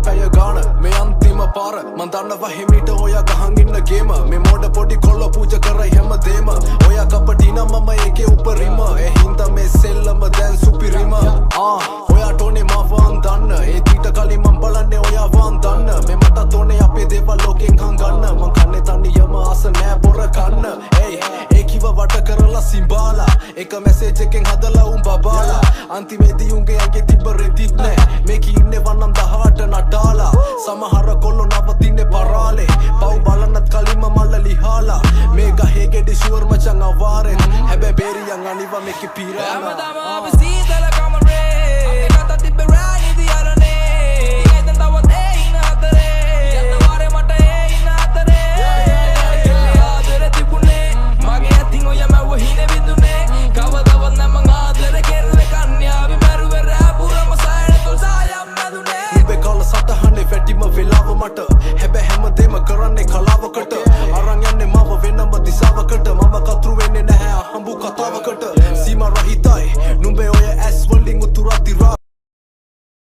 පැය ගාන මේ අන්තිම පාර මන් දන්නවා හිමීට ඔයා ගහන් ඉන්න ගේම මේ මොඩ පොඩි කොල්ල පූජා කරයි හැමදේම ඔයා කපටි නම් මම ඒකේ උපරිම ඒ හින්දා මේ සෙල්ලම දැන් සුපිරිම ඔයාට ඕනේ මාව අන්දන්න ඒ ඊට කලින් මම බලන්නේ ඔයා වන් දන්න මේ මටත් ඕනේ අපේ දේවල් ලෝකෙන් හංගන්න මං කන්නේ තනියම ආස නෑ බොර කන්න ඒ කිව වට කරලා සිම්බාලා එක මැසේජ් එකෙන් හදලා උන් බබාලා අන්තිමේදී උන්ගේ ඇඟේ තිබ්බ රෙදිත් නෑ මේකේ ඉන්නේ වන්නම් 18 නටාලා සමහර කොල්ලෝ නවතින්නේ පරාලේ පව් බලන්නත් කලින්ම මල්ල ලිහාලා මේ ගහේ ගෙඩි ෂුවර් මචං අවාරෙන් හැබැයි බේරියන් අනිවා මේකේ පීරාන හැමදාම අපි සීතල කමරේ අපේ කතා තිබ්බේ රෑනි දියරනේ ඒකෙන් තවත් ඒ ඉන්න අතරේ යන්න වාරේ මට ඒ ඉන්න අතරේ ආදරේ තිබුණේ මගේ ඇතින් ඔය මැව්ව හිනේ විදුනේ කවදාවත් නැ මං ආදරේ කෙරුවේ කන්‍යාවි මරුවේ රෑපුරම සායන තොල් සායම් මැදුනේ උඹේ කාල සටහනේ වැටිම වෙලාව මට හැබැයි හැමදේම කරන්නේ කලාවකට අරන් යන්නේ මාව වෙනම දිසාවකට මම කතුරු වෙන්නේ නැහැ අහඹු කතාවකට සීමා රහිතයි නුඹේ ඔය ඇස් වලින්